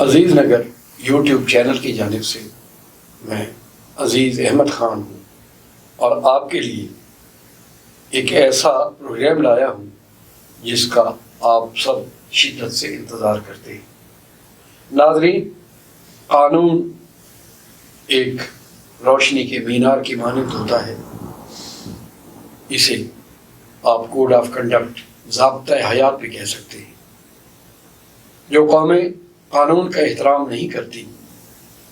عزیز Nagar YouTube channel کی جانب سے میں عزیز احمد خان ہوں اور آپ کے لیے ایک ایسا پروگرام لایا ہوں جس کا آپ سب شدت سے انتظار کرتے ہیں۔ ناظرین، قانون ایک روشنی کے مینار کی مانند ہوتا ہے۔ اسے آپ کوڈ آف کنڈکٹ، ضابطۂ حیات بھی کہہ سکتے ہیں۔ جو قومیں قانون کا احترام نہیں کرتی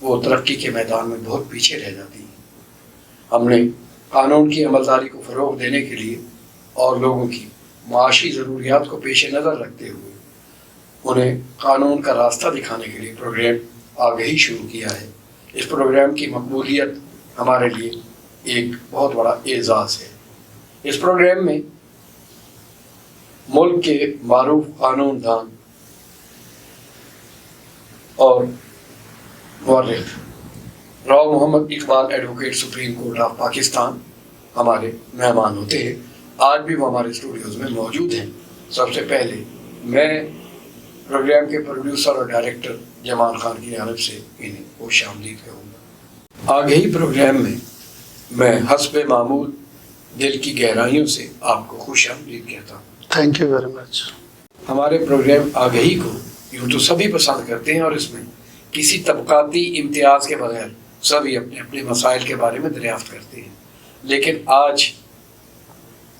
وہ ترقی کے میدان میں بہت پیچھے رہ جاتی ہیں۔ ہم نے قانون کی عملداری کو فروغ دینے کے لیے اور لوگوں کی معاشی ضروریات کو پیش نظر رکھتے ہوئے انہیں قانون کا راستہ دکھانے کے لیے پروگرام آگہی شروع کیا ہے۔ اس پروگرام کی مقبولیت ہمارے لیے ایک بہت بڑا اعزاز ہے۔ اس پروگرام میں ملک کے معروف قانون دان اور مورخ Rao Muhammad Iqbal advocate supreme court of Pakistan ہمارے مہمان ہوتے ہیں۔ آج بھی وہ ہمارے اسٹوڈیوز میں موجود ہیں۔ سب سے پہلے میں پروگرام کے پروڈیوسر اور ڈائریکٹر جمال خان کی جانب سے انہیں خوش آمدید کہوں گا۔ آگہی پروگرام میں حسب معمول دل کی گہرائیوں سے آپ کو خوش آمدید کہتا ہوں۔ Thank you very much. ہمارے پروگرام آگہی کو یوں تو سبھی پسند کرتے ہیں اور اس میں کسی طبقاتی امتیاز کے بغیر سبھی اپنے اپنے مسائل کے بارے میں دریافت کرتے ہیں، لیکن آج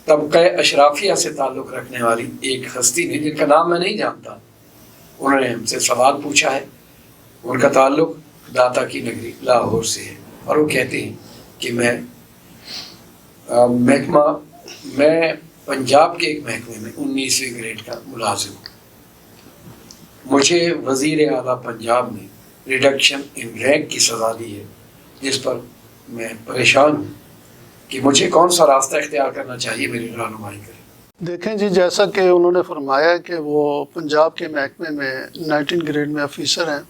طبقہ اشرافیہ سے تعلق رکھنے والی ایک ہستی نے، جن کا نام میں نہیں جانتا، انہوں نے ہم سے سوال پوچھا ہے۔ ان کا تعلق داتا کی نگری لاہور سے ہے اور وہ کہتے ہیں کہ میں پنجاب کے ایک محکمے میں 19ویں گریڈ کا ملازم ہوں۔ مجھے وزیر اعلیٰ پنجاب نے ریڈکشن ان رینک کی سزا دی ہے، جس پر میں پریشان ہوں کہ مجھے کون سا راستہ اختیار کرنا چاہیے، میری رہنمائی کریں۔ دیکھیں جی، جیسا کہ انہوں نے فرمایا کہ وہ پنجاب کے محکمے میں 19 گریڈ میں آفیسر ہیں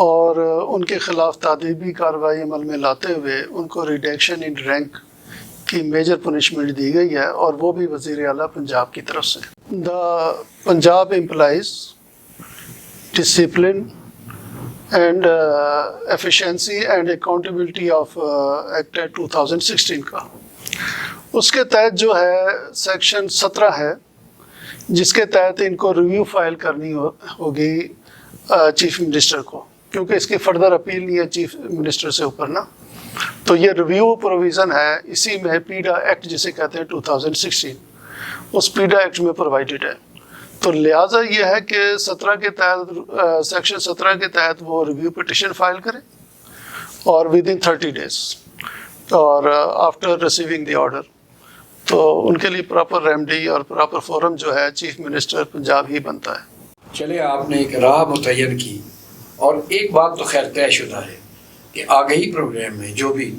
اور ان کے خلاف تعدیبی کارروائی عمل میں لاتے ہوئے ان کو ریڈکشن ان رینک کی میجر پنشمنٹ دی گئی ہے، اور وہ بھی وزیر اعلیٰ پنجاب کی طرف سے۔ The Punjab employees discipline and efficiency and accountability of act 2016 کا، اس کے تحت جو ہے سیکشن 17 ہے، جس کے تحت ان کو ریویو فائل کرنی ہوگی چیف منسٹر کو، کیونکہ اس کی فردر اپیل نہیں ہے چیف منسٹر سے اوپر نا، تو یہ ریویو پروویژن ہے اسی میں پیڈا ایکٹ جسے کہتے ہیں 2016، اس پیڈا ایکٹ میں پرووائڈڈ ہے۔ تو لہٰذا یہ ہے کہ 17 کے تحت، سیکشن 17 کے تحت وہ ریویو پٹیشن فائل کریں اور ود ان 30 days اور آفٹر ریسیونگ دی آرڈر، تو ان کے لیے پراپر ریمیڈی اور پراپر فورم جو ہے چیف منسٹر پنجاب ہی بنتا ہے۔ چلے، آپ نے ایک راہ متعین کی، اور ایک بات تو خیر طے شدہ ہے کہ آگہی پروگرام میں جو بھی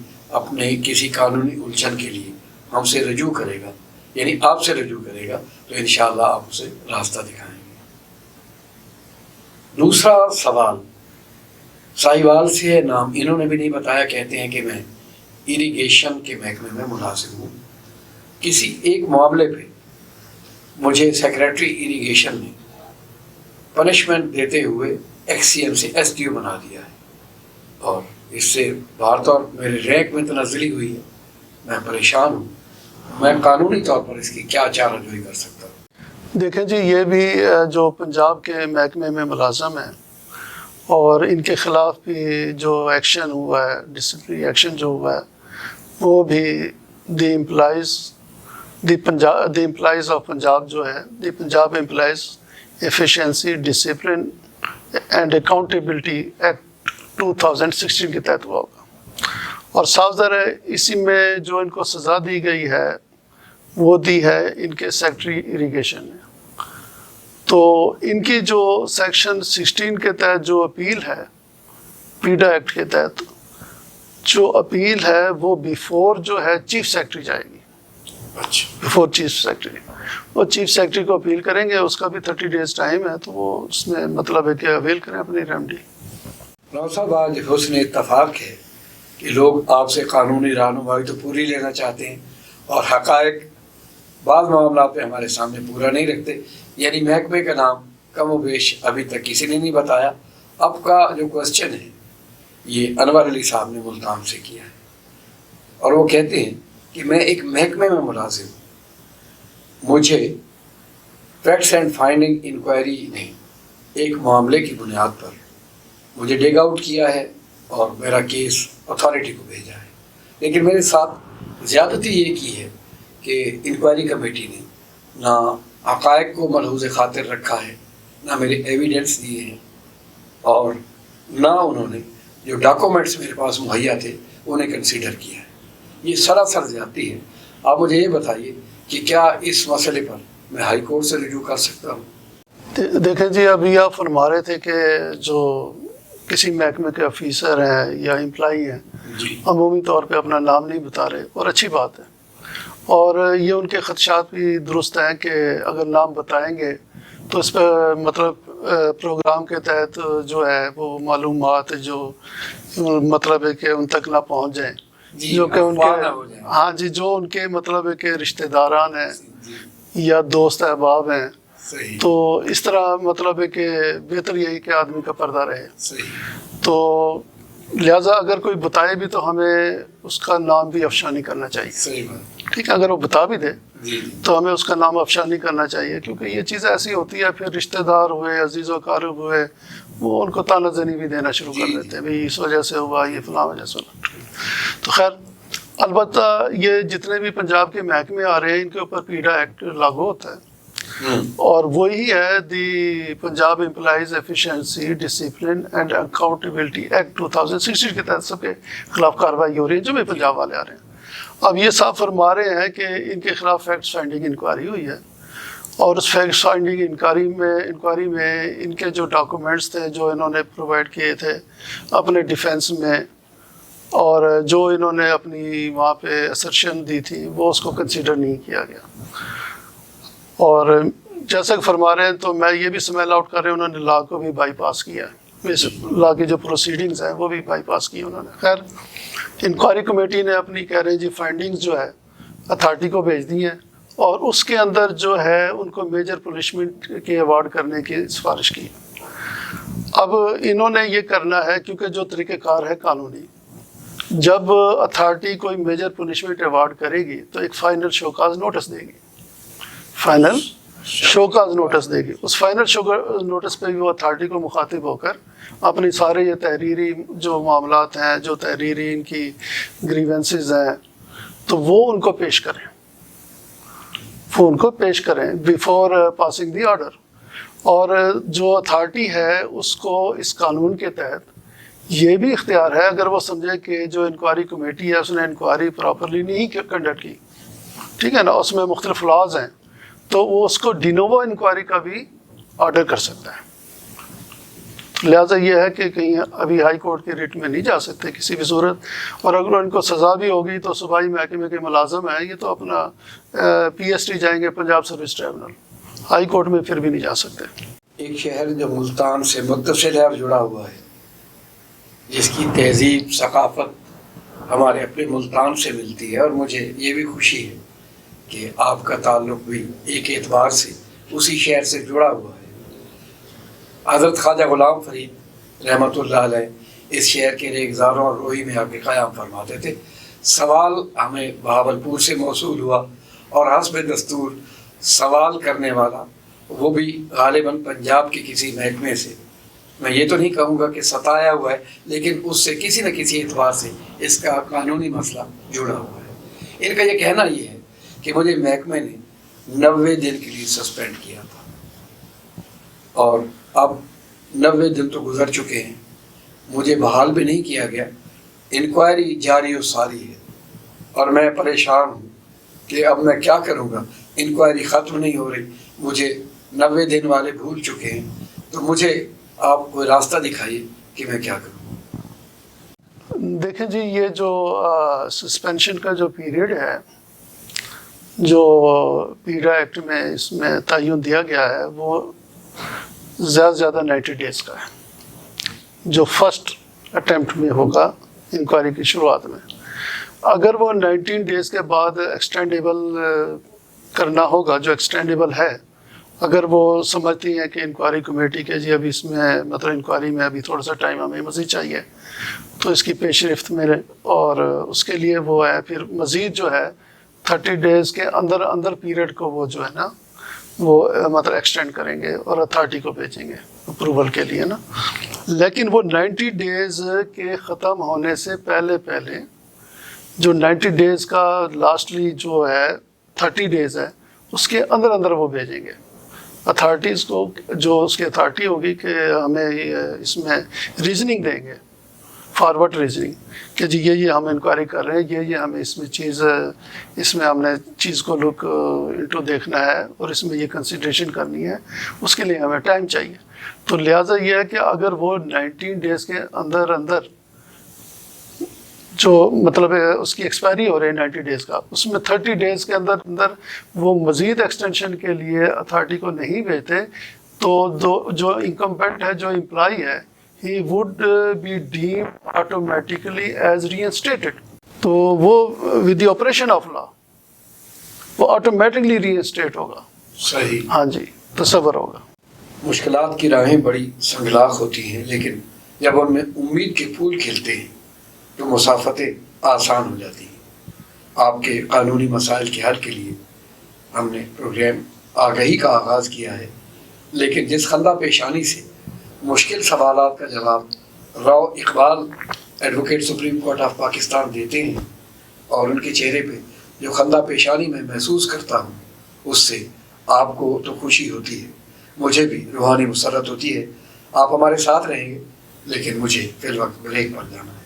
اپنے کسی قانونی الجھن کے لیے ہم سے رجوع کرے گا، یعنی آپ سے رجوع کرے گا، تو انشاءاللہ آپ اسے راستہ دکھائیں گے۔ دوسرا سوال ساہیوال سے ہے، نام انہوں نے بھی نہیں بتایا، کہتے ہیں کہ میں اریگیشن کے محکمے میں ملازم ہوں۔ کسی ایک معاملے پہ مجھے سیکریٹری اریگیشن نے پنشمنٹ دیتے ہوئے ایکس-سی-ایم سے ایس-ڈی-او بنا دیا ہے، اور اس سے باہر طور میرے رینک میں تنزلی ہوئی ہے۔ میں پریشان ہوں، میں قانونی طور پر اس کی کیا چارہ جوئی کر سکتا ہوں؟ دیکھیں جی، یہ بھی جو پنجاب کے محکمے میں ملازم ہیں اور ان کے خلاف بھی جو ایکشن ہوا ہے، ڈسپلنری ایکشن جو ہوا ہے، وہ بھی دی امپلائیز آف پنجاب جو ہے، the Punjab employees efficiency discipline and accountability act 2016 کے تحت ہوا ہوگا، اور صاف ظاہر ہے اسی میں جو ان کو سزا دی گئی ہے وہ دی ہے ان کے سیکٹری اریگیشن نے۔ تو ان کی جو سیکشن 16 کے تحت جو اپیل ہے، پیڈا ایکٹ کے تحت جو اپیل ہے، وہ بیفور جو ہے چیف سیکرٹری جائے گی، بیفور چیف سیکرٹری، وہ چیف سیکرٹری کو اپیل کریں گے، اس کا بھی 30 days ٹائم ہے، تو وہ اس میں مطلب ہے کہ اویل کریں اپنی ریمیڈی۔ راؤ صاحب، آج حسن اتفاق ہے کہ لوگ آپ سے قانونی رہنمائی تو پوری لینا چاہتے ہیں، اور حقائق بعض معاملات پہ ہمارے سامنے پورا نہیں رکھتے، یعنی محکمے کا نام کم و بیش ابھی تک کسی نے نہیں بتایا، اب کا جو کوشچن ہے یہ انور علی صاحب نے ملتان سے کیا ہے، اور وہ کہتے ہیں کہ میں ایک محکمے میں ملازم ہوں، مجھے فیکٹس اینڈ فائنڈنگ انکوائری نے ایک معاملے کی بنیاد پر مجھے ڈیگ آؤٹ کیا ہے اور میرا کیس اتھارٹی کو بھیجا ہے، لیکن میرے ساتھ زیادتی یہ کی ہے کہ انکوائری کمیٹی نے نہ حقائق کو ملحوظ خاطر رکھا ہے، نہ میرے ایویڈنس دیے ہیں، اور نہ انہوں نے جو ڈاکومنٹس میرے پاس مہیا تھے انہیں کنسیڈر کیا ہے۔ یہ سراسر زیادتی ہے۔ آپ مجھے یہ بتائیے کہ کیا اس مسئلے پر میں ہائی کورٹ سے رجوع کر سکتا ہوں؟ دیکھیں جی، ابھی آپ فرما رہے تھے کہ جو کسی محکمے کے آفیسر ہیں یا امپلائی ہیں جی عمومی طور پہ اپنا نام نہیں بتا رہے، اور اچھی بات ہے، اور یہ ان کے خدشات بھی درست ہیں کہ اگر نام بتائیں گے تو اس پہ مطلب پروگرام کے تحت جو ہے وہ معلومات جو مطلب ہے کہ ان تک نہ پہنچ جائیں، جو کہ ان کے ہاں جی جو ان کے مطلب ہے کہ رشتہ داران ہیں یا دوست احباب ہیں، تو اس طرح مطلب ہے کہ بہتر یہی کہ آدمی کا پردہ رہے۔ تو لہٰذا اگر کوئی بتائے بھی تو ہمیں اس کا نام بھی افشا نہیں کرنا چاہیے، ٹھیک ہے؟ اگر وہ بتا بھی دے تو ہمیں اس کا نام افشا نہیں کرنا چاہیے، کیونکہ یہ چیز ایسی ہوتی ہے پھر رشتہ دار ہوئے، عزیز و اقارب ہوئے، وہ ان کو طعنہ زنی بھی دینا شروع کر دیتے ہیں، بھئی اس وجہ سے ہوا، یہ فلاں وجہ سے ہوا۔ تو خیر، البتہ یہ جتنے بھی پنجاب کے محکمے آ رہے ہیں ان کے اوپر پیڈا ایکٹ لاگو ہوتا ہے، اور وہی ہے the Punjab employees efficiency discipline and accountability act 2016 کے تحت سب کے خلاف کارروائی ہو رہی ہے جو بھی پنجاب والے آ رہے ہیں۔ اب یہ صاف فرما رہے ہیں کہ ان کے خلاف فیکٹس فائنڈنگ انکوائری ہوئی ہے، اور اس فیکٹس فائنڈنگ انکوائری میں ان کے جو ڈاکومنٹس تھے جو انہوں نے پرووائڈ کیے تھے اپنے ڈیفینس میں، اور جو انہوں نے اپنی وہاں پہ اسرشن دی تھی وہ اس کو کنسیڈر نہیں کیا گیا، اور جیسا کہ فرما رہے ہیں تو میں یہ بھی سمیل آؤٹ کر رہے ہیں انہوں نے لا کو بھی بائی پاس کیا ہے، لا کی جو پروسیڈنگز ہیں وہ بھی بائی پاس کی انہوں نے۔ خیر، انکوائری کمیٹی نے اپنی کہہ رہے ہیں جی فائنڈنگز جو ہے اتھارٹی کو بھیج دی ہیں، اور اس کے اندر جو ہے ان کو میجر پنشمنٹ کے ایوارڈ کرنے کی سفارش کی۔ اب انہوں نے یہ کرنا ہے کیونکہ جو طریقہ کار ہے قانونی، جب اتھارٹی کوئی میجر پنشمنٹ ایوارڈ کرے گی تو ایک فائنل شوکاز نوٹس دے گی، فائنل شوکاز نوٹس دے گی۔ اس فائنل شوکاز نوٹس پہ بھی وہ اتھارٹی کو مخاطب ہو کر اپنی سارے یہ تحریری جو معاملات ہیں، جو تحریری ان کی گریونسز ہیں، تو وہ ان کو پیش کریں بیفور پاسنگ دی آرڈر۔ اور جو اتھارٹی ہے اس کو اس قانون کے تحت یہ بھی اختیار ہے، اگر وہ سمجھے کہ جو انکوائری کمیٹی ہے اس نے انکوائری پراپرلی نہیں کنڈکٹ کی، ٹھیک ہے نا، اس میں مختلف لاز ہیں، تو وہ اس کو ڈینوو انکوائری کا بھی آرڈر کر سکتا ہے۔ لہٰذا یہ ہے کہ کہیں ابھی ہائی کورٹ کے ریٹ میں نہیں جا سکتے کسی بھی صورت، اور اگر ان کو سزا بھی ہوگی تو صوبائی محکمے کے ملازم ہیں، یہ تو اپنا پی ایس ٹی جائیں گے Punjab service tribunal, high court میں پھر بھی نہیں جا سکتے۔ ایک شہر جو ملتان سے متصل ہے اور جڑا ہوا ہے، جس کی تہذیب ثقافت ہمارے اپنے ملتان سے ملتی ہے، اور مجھے یہ بھی خوشی ہے کہ آپ کا تعلق بھی ایک اعتبار سے اسی شہر سے جڑا ہوا ہے۔ حضرت خواجہ غلام فرید رحمۃ اللہ علیہ اس شہر کے ریگزاروں اور روئی میں آ کے قیام فرماتے تھے۔ سوال ہمیں بہاولپور سے موصول ہوا، اور حسب دستور سوال کرنے والا وہ بھی غالباً پنجاب کے کسی محکمے سے، میں یہ تو نہیں کہوں گا کہ ستایا ہوا ہے، لیکن اس سے کسی نہ کسی اعتبار سے اس کا قانونی مسئلہ جڑا ہوا ہے۔ ان کا یہ کہنا یہ ہے کہ مجھے محکمے نے 90 دن کے لیے سسپینڈ کیا تھا، اور اب 90 دن تو گزر چکے ہیں، مجھے بحال بھی نہیں کیا گیا، انکوائری جاری و ساری ہے، اور میں پریشان ہوں کہ اب میں کیا کروں گا، انکوائری ختم نہیں ہو رہی، مجھے 90 دن والے بھول چکے ہیں، تو مجھے آپ کوئی راستہ دکھائیے کہ میں کیا کروں۔ دیکھیں جی، یہ جو سسپینشن کا جو پیریڈ ہے، جو پیڈا ایکٹ میں اس میں تعین دیا گیا ہے، وہ زیادہ سے زیادہ 90 ڈیز کا ہے، جو فرسٹ اٹیمپٹ میں ہوگا انکوائری کی شروعات میں۔ اگر وہ 19 ڈیز کے بعد ایکسٹینڈیبل کرنا ہوگا، جو ایکسٹینڈیبل ہے، اگر وہ سمجھتی ہیں کہ انکوائری کمیٹی کے جی ابھی اس میں مطلب انکوائری میں ابھی تھوڑا سا ٹائم ہمیں مزید چاہیے تو اس کی پیش رفت میں اور اس کے لیے وہ ہے پھر مزید جو ہے 30 days کے اندر اندر پیریڈ کو وہ جو ہے نا وہ مطلب ایکسٹینڈ کریں گے اور اتھارٹی کو بھیجیں گے اپروول کے لیے نا. لیکن وہ 90 days کے ختم ہونے سے پہلے جو 90 days کا لاسٹلی جو ہے 30 days ہے اس کے اندر اندر وہ بھیجیں گے اتھارٹیز کو, جو اس کی اتھارٹی ہوگی کہ ہمیں اس میں ریزننگ دیں گے, فارورڈ ریزننگ کہ جی یہ ہم انکوائری کر رہے ہیں, یہ ہمیں اس میں ہم نے چیز کو لک انٹو دیکھنا ہے اور اس میں یہ کنسیڈریشن کرنی ہے, اس کے لیے ہمیں ٹائم چاہیے. تو لہٰذا یہ ہے کہ اگر وہ 19 days کے اندر جو مطلب اس کی ایکسپائری ہو رہی ہے 90 days کا, اس میں 30 days کے اندر وہ مزید ایکسٹینشن کے لیے اتھارٹی کو نہیں بھیجتے تو جو انکمبینٹ ہے, جو امپلائی ہے, he would be deemed automatically as reinstated. تو وہ with the operation of law وہ آٹومیٹکلی reinstated ہوگا. صحیح. ہاں جی, تصور ہوگا. مشکلات کی راہیں بڑی سنگلاخ ہوتی ہیں, لیکن جب ان میں امید کے پھول کھلتے ہیں تو مسافتیں آسان ہو جاتی ہیں. آپ کے قانونی مسائل کے حل کے لیے ہم نے پروگرام آگہی کا آغاز کیا ہے, لیکن جس خندہ پیشانی سے مشکل سوالات کا جواب Rao Iqbal advocate supreme court of Pakistan دیتے ہیں اور ان کے چہرے پہ جو خندہ پیشانی میں محسوس کرتا ہوں, اس سے آپ کو تو خوشی ہوتی ہے, مجھے بھی روحانی مسرت ہوتی ہے. آپ ہمارے ساتھ رہیں گے, لیکن مجھے فی الوقت بریک پر جانا ہے.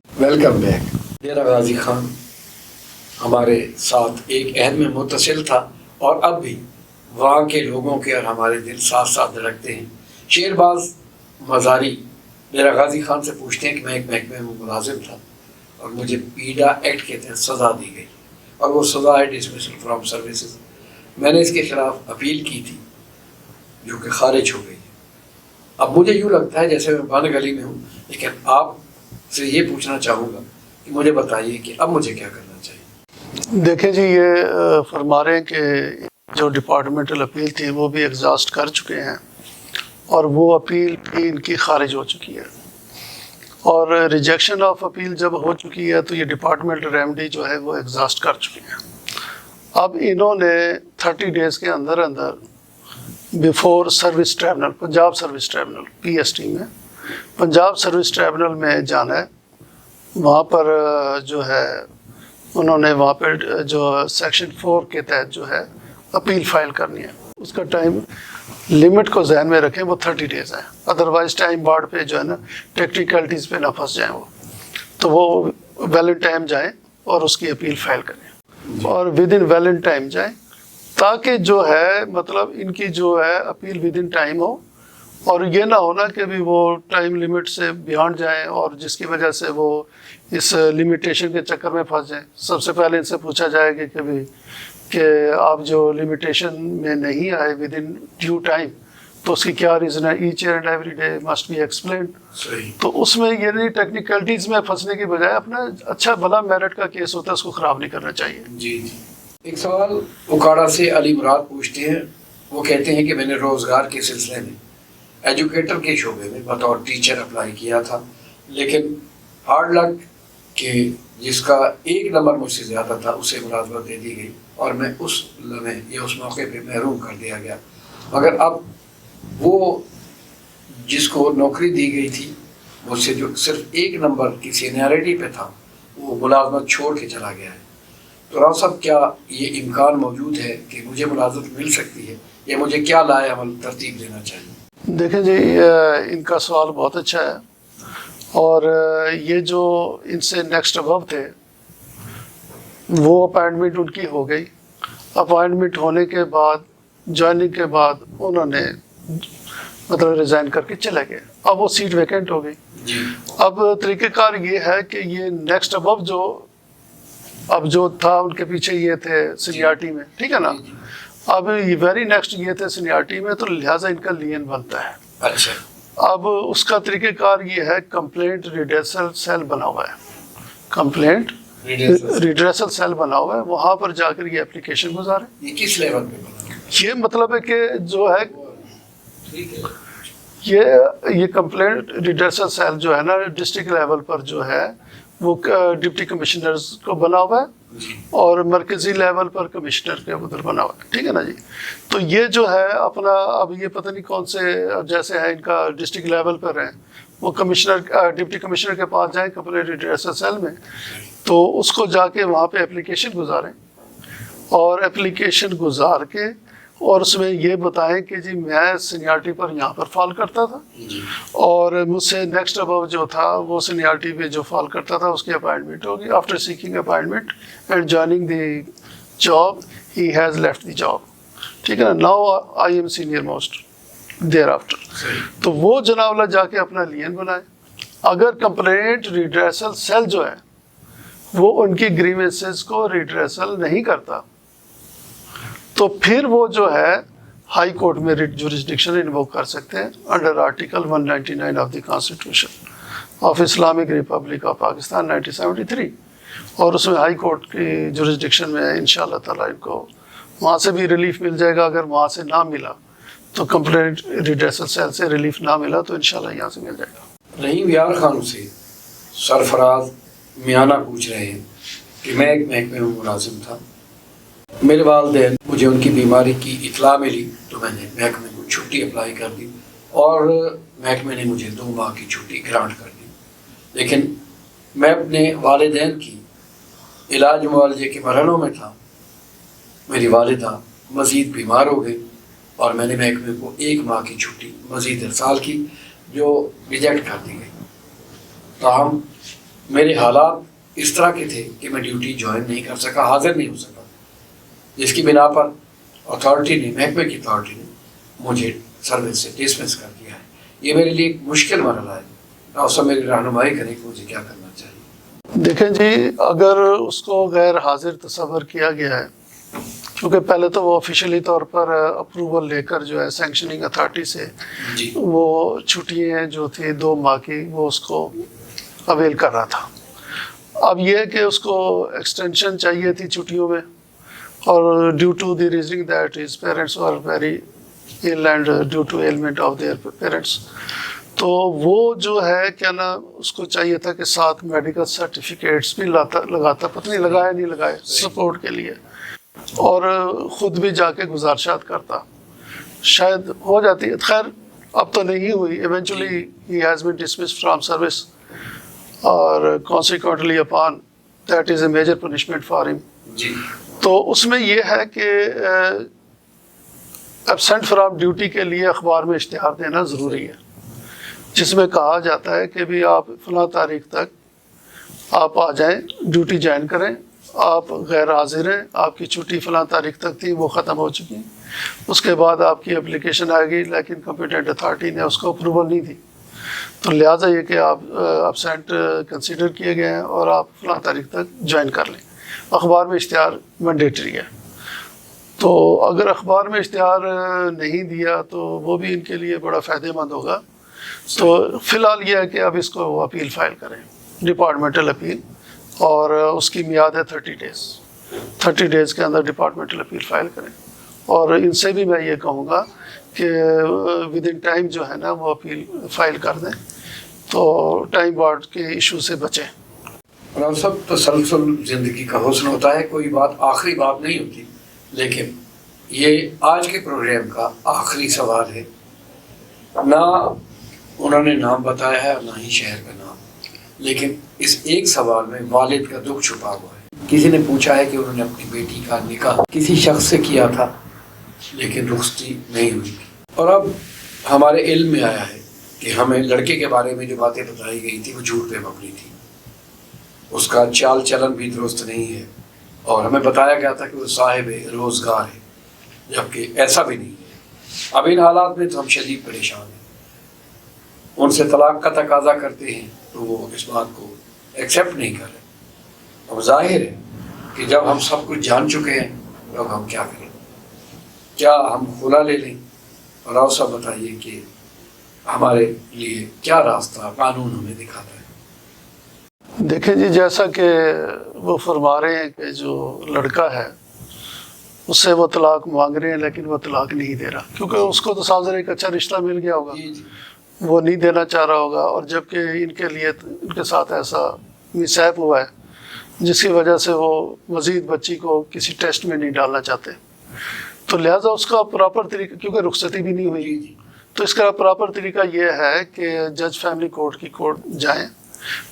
Welcome back. ڈیرہ غازی خان ہمارے ساتھ ایک عہد میں متصل تھا اور اب بھی وہاں کے لوگوں کے اور ہمارے دل ساتھ ساتھ دھڑکتے ہیں. شیرباز مزاری ڈیرہ غازی خان سے پوچھتے ہیں کہ میں ایک محکمے میں ملازم تھا اور مجھے پیڈا ایکٹ کے تحت سزا دی گئی اور وہ سزا ہے ڈسمسل فرام سروسز. میں نے اس کے خلاف اپیل کی تھی جو کہ خارج ہو گئی. اب مجھے یوں لگتا ہے جیسے میں بند گلی میں ہوں, لیکن آپ سے یہ پوچھنا چاہوں گا کہ مجھے بتائیے کہ اب مجھے کیا کرنا چاہیے. دیکھیں جی, یہ فرما رہے ہیں کہ جو ڈپارٹمنٹل اپیل تھی وہ بھی ایگزاسٹ کر چکے ہیں اور وہ اپیل بھی ان کی خارج ہو چکی ہے, اور ریجیکشن آف اپیل جب ہو چکی ہے تو یہ ڈپارٹمنٹل ریمیڈی جو ہے وہ ایگزاسٹ کر چکے ہیں. اب انہوں نے 30 days کے اندر before service tribunal, Punjab service tribunal PST میں, پنجاب سروس ٹریبونل میں جانا ہے. وہاں پر جو ہے انہوں نے وہاں پہ جو سیکشن 4 کے تحت جو ہے اپیل فائل کرنی ہے. اس کا ٹائم لمٹ کو ذہن میں رکھیں, وہ 30 days ہے, ادروائز ٹائم بارڈ پہ جو ہے نا ٹیکنیکلٹیز پہ نہ پھنس جائیں وہ, تو وہ ویلن ٹائم جائیں اور اس کی اپیل فائل کریں اور ود ان ویلن ٹائم جائیں, تاکہ جو ہے مطلب ان کی جو ہے اپیل ود ان ٹائم ہو اور یہ نہ ہونا کہ بھی وہ ٹائم لمٹ سے بیانڈ جائیں اور جس کی وجہ سے وہ اس لمیٹیشن کے چکر میں پھنس جائیں. سب سے پہلے ان سے پوچھا جائے گا کہ بھی کہ آپ جو لمیٹیشن میں نہیں آئے ود ان ڈیو ٹائم تو اس کی کیا ریزن ہے. Each and every day must be explained. تو اس میں یہ نہیں ٹیکنیکلٹیز میں پھنسنے کی بجائے اپنا اچھا بھلا میرٹ کا کیس ہوتا ہے اس کو خراب نہیں کرنا چاہیے. جی جی. ایک سوال اکاڑا سے علی مراد پوچھتے ہیں. وہ کہتے ہیں کہ میں نے روزگار کے سلسلے میں ایجوکیٹر کے شعبے میں بطور ٹیچر اپلائی کیا تھا, لیکن ہارڈ لک کہ جس کا 1 نمبر مجھ سے زیادہ تھا اسے ملازمت دے دی گئی اور میں اس لمحے یا اس موقع پہ محروم کر دیا گیا. مگر اب وہ جس کو نوکری دی گئی تھی مجھ سے جو صرف 1 نمبر کی سینیارٹی پہ تھا وہ ملازمت چھوڑ کے چلا گیا ہے. تو راؤ صاحب کیا یہ امکان موجود ہے کہ مجھے ملازمت مل سکتی ہے یا مجھے کیا لائے عمل ترتیب دینا چاہیے؟ دیکھیں جی, ان کا سوال بہت اچھا ہے, اور یہ جو ان سے نیکسٹ ابو تھے وہ اپائنٹمنٹ ان کی ہو گئی. اپائنٹمنٹ ہونے کے بعد جوائننگ کے بعد انہوں نے مطلب ریزائن کر کے چلے گئے. اب وہ سیٹ ویکینٹ ہو گئی. اب طریقہ کار یہ ہے کہ یہ نیکسٹ ابو جو اب جو تھا ان کے پیچھے یہ تھے سینیارٹی میں، ٹھیک ہے نا. اب ویری نیکسٹ یہ تھے سینیارٹی میں، تو لہٰذا ان کا لین بنتا ہے. اچھا. اب اس کا طریقہ کار یہ ہے، کمپلینٹ ریڈریسل سیل بنا ہوا ہے، کمپلینٹ ریڈریسل سیل بنا ہوا ہے، وہاں پر جا کر یہ اپلیکیشن گزارے. یہ کس لیول پہ بنا؟ یہ مطلب ہے کہ جو ہے یہ کمپلینٹ ریڈریسل سیل جو ہے نا ڈسٹرکٹ لیول پر جو ہے وہ ڈپٹی کمشنرز کو بنا ہوا ہے، اور مرکزی لیول پر کمشنر کے ادھر بنا ہوا ہے، ٹھیک ہے نا جی. تو یہ جو ہے اپنا، اب یہ پتہ نہیں کون سے، جیسے ہے ان کا ڈسٹرکٹ لیول پر ہے، وہ کمشنر ڈپٹی کمشنر کے پاس جائیں کمپلینٹ ریڈریسل سیل میں، تو اس کو جا کے وہاں پہ اپلیکیشن گزاریں، اور اپلیکیشن گزار کے اور اس میں یہ بتائیں کہ جی میں سینیارٹی پر یہاں پر فال کرتا تھا، اور مجھ سے نیکسٹ ابو جو تھا وہ سینیارٹی پہ جو فال کرتا تھا اس کی اپائنٹمنٹ ہوگی. After seeking appointment and joining the job he has left the job, ٹھیک ہے نا. Now I am senior most there after. تو وہ جناب اللہ جا کے اپنا لین بنائے. اگر کمپلینٹ ریڈریسل سیل جو ہے وہ ان کی گریوینسز کو ریڈریسل نہیں کرتا، تو پھر وہ جو ہے ہائی کورٹ میں ریٹ جورسڈکشن انووک کر سکتے ہیں under article 199 of the constitution of Islamic republic of Pakistan 1973. اور اس میں ہائی کورٹ کی جورسڈکشن میں انشاءاللہ تعالیٰ ان کو وہاں سے بھی ریلیف مل جائے گا. اگر وہاں سے نہ ملا تو کمپلینٹ ریڈریسل سیل سے ریلیف نہ ملا تو انشاءاللہ یہاں سے مل جائے گا. رحیم یار خان سے سرفراز میانہ پوچھ رہے ہیں کہ میں ایک محکمے میں ملازم تھا، میرے والدین مجھے ان کی بیماری کی اطلاع ملی تو میں نے محکمے کو چھٹی اپلائی کر دی، اور محکمے نے مجھے 2 ماہ کی چھٹی گرانٹ کر دی. لیکن میں اپنے والدین کی علاج معالجے کے مرحلوں میں تھا، میری والدہ مزید بیمار ہو گئی، اور میں نے محکمے کو 1 ماہ کی چھٹی مزید ارسال کی جو ریجیکٹ کر دی گئی. تاہم میرے حالات اس طرح کے تھے کہ میں ڈیوٹی جوائن نہیں کر سکا، حاضر نہیں ہو سکا، جس کی بنا پر اتھارٹی نے، محکمے کی اتھارٹی نے مجھے سروس سے ڈسمس کر دیا ہے. یہ میرے لیے ایک مشکل مرحلہ ہے، آپ سب میری رہنمائی کریں کہ مجھے کیا کرنا چاہیے. دیکھیں جی، اگر اس کو غیر حاضر تصور کیا گیا ہے، کیونکہ پہلے تو وہ آفیشیلی طور پر اپروول لے کر جو ہے سینکشننگ اتھارٹی سے وہ چھٹیاں جو تھی 2 ماہ کی وہ اس کو اویل کر رہا تھا. اب یہ ہے کہ اس کو ایکسٹینشن چاہیے تھی چھٹیوں میں، اور due to the reasoning that his parents are very ill and due to ailment of their parents، تو وہ جو ہے کیا نا اس کو چاہیے تھا کہ 7 میڈیکل سرٹیفکیٹس بھی لگاتا، پتہ نہیں لگایا نہیں لگائے سپورٹ کے لیے، اور خود بھی جا کے گزارشات کرتا، شاید ہو جاتی. خیر اب تو نہیں ہوئی. Eventually he has been dismissed from service، اور consequently upon that is a major punishment for him. تو اس میں یہ ہے کہ ایبسینٹ فرام ڈیوٹی کے لیے اخبار میں اشتہار دینا ضروری ہے، جس میں کہا جاتا ہے کہ بھی آپ فلاں تاریخ تک آپ آ جائیں، ڈیوٹی جوائن کریں، آپ غیر حاضر ہیں، آپ کی چھٹی فلاں تاریخ تک تھی وہ ختم ہو چکی، اس کے بعد آپ کی اپلیکیشن آئے گی، لیکن کمپیٹنٹ اتھارٹی نے اس کو اپروول نہیں دی، تو لہٰذا یہ کہ آپ ایبسینٹ کنسیڈر کیے گئے ہیں اور آپ فلاں تاریخ تک جوائن کر لیں. اخبار میں اشتہار مینڈیٹری ہے. تو اگر اخبار میں اشتہار نہیں دیا تو وہ بھی ان کے لیے بڑا فائدہ مند ہوگا. تو فی الحال یہ ہے کہ اب اس کو اپیل فائل کریں، ڈپارٹمنٹل اپیل، اور اس کی میعاد ہے 30 ڈیز. 30 ڈیز کے اندر ڈپارٹمنٹل اپیل فائل کریں، اور ان سے بھی میں یہ کہوں گا کہ ود ان ٹائم جو ہے نا وہ اپیل فائل کر دیں، تو ٹائم بارڈ کے ایشو سے بچیں. اور سب تسلسل زندگی کا حسن ہوتا ہے، کوئی بات آخری بات نہیں ہوتی، لیکن یہ آج کے پروگرام کا آخری سوال ہے. نہ انہوں نے نام بتایا ہے اور نہ ہی شہر کا نام، لیکن اس ایک سوال میں والد کا دکھ چھپا ہوا ہے. کسی نے پوچھا ہے کہ انہوں نے اپنی بیٹی کا نکاح کسی شخص سے کیا تھا لیکن رخصتی نہیں ہوئی، اور اب ہمارے علم میں آیا ہے کہ ہمیں لڑکے کے بارے میں جو باتیں بتائی گئی تھی وہ جھوٹ پہ مبنی تھی، اس کا چال چلن بھی درست نہیں ہے، اور ہمیں بتایا گیا تھا کہ وہ صاحب روزگار ہے، جبکہ ایسا بھی نہیں ہے. اب ان حالات میں تو ہم شدید پریشان ہیں. ان سے طلاق کا تقاضا کرتے ہیں تو وہ اس بات کو ایکسیپٹ نہیں کر رہے. اب ظاہر ہے کہ جب ہم سب کچھ جان چکے ہیں تو ہم کیا کریں؟ کیا ہم خلا لے لیں؟ اور آپ سب بتائیے کہ ہمارے لیے کیا راستہ قانون ہمیں دکھاتا ہے؟ دیکھیں جی، جیسا کہ وہ فرما رہے ہیں کہ جو لڑکا ہے اس سے وہ طلاق مانگ رہے ہیں، لیکن وہ طلاق نہیں دے رہا، کیونکہ اس کو تو سامنے ایک اچھا رشتہ مل گیا ہوگا، وہ نہیں دینا چاہ رہا ہوگا، اور جبکہ ان کے لیے ان کے ساتھ ایسا مصیب ہوا ہے جس کی وجہ سے وہ مزید بچی کو کسی ٹیسٹ میں نہیں ڈالنا چاہتے، تو لہٰذا اس کا پراپر طریقہ، کیونکہ رخصتی بھی نہیں ہوئی، تو اس کا پراپر طریقہ یہ ہے کہ جج فیملی کورٹ کی کورٹ جائیں،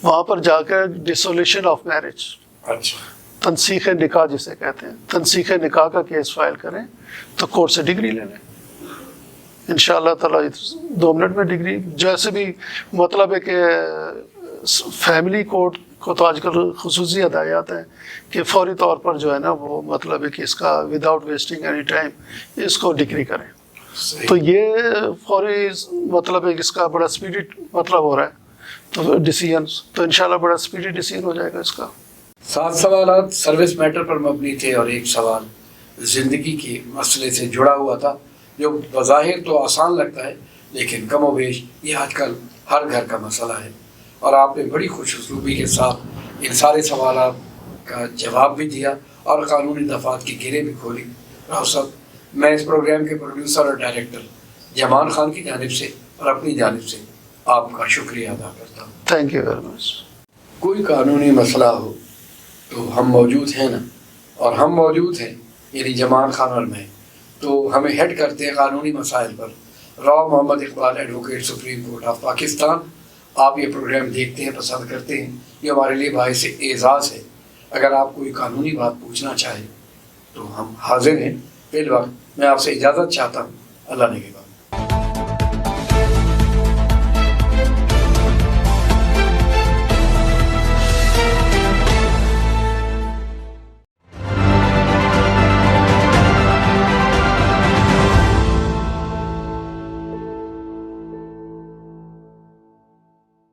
وہاں پر جا کر ڈیسولیشن آف میرج، تنسیخ نکاح جسے کہتے ہیں، تنسیخ نکاح کا کیس فائل کریں تو کورٹ سے ڈگری لے لیں انشاءاللہ تعالیٰ 2 منٹ میں ڈگری۔ جیسے بھی مطلب ہے کہ فیملی کورٹ کو تو آج کل خصوصی ہدایات ہیں کہ فوری طور پر جو ہے نا وہ مطلب ہے کہ اس کا وداؤٹ ویسٹنگ اینی ٹائم اس کو ڈگری کریں، تو یہ فوری مطلب ہے کہ اس کا بڑا سپیڈی مطلب ہو رہا ہے، تو ڈیسیژن تو انشاءاللہ بڑا سپیڈی ڈیسیژن ہو جائے گا اس کا۔ 7 سوالات سروس میٹر پر مبنی تھے اور 1 سوال زندگی کے مسئلے سے جڑا ہوا تھا، جو بظاہر تو آسان لگتا ہے لیکن کم و بیش یہ آج کل ہر گھر کا مسئلہ ہے، اور آپ نے بڑی خوش اسلوبی کے ساتھ ان سارے سوالات کا جواب بھی دیا اور قانونی دفعات کی گرہیں بھی کھولی۔ راؤ صاحب، میں اس پروگرام کے پروڈیوسر اور ڈائریکٹر جمان خان کی جانب سے اور اپنی جانب سے آپ کا شکریہ ادا کرتا ہوں۔ Thank you very much. کوئی قانونی مسئلہ ہو تو ہم موجود ہیں نا، اور ہم موجود ہیں یعنی جمان خان اور میں، تو ہمیں ہیڈ کرتے ہیں قانونی مسائل پر Rao Muhammad Iqbal advocate supreme court of Pakistan. آپ یہ پروگرام دیکھتے ہیں، پسند کرتے ہیں، یہ ہمارے لیے باعث اعزاز ہے۔ اگر آپ کوئی قانونی بات پوچھنا چاہیں تو ہم حاضر ہیں۔ فی الوقت میں آپ سے اجازت چاہتا ہوں۔ اللہ نگہبان۔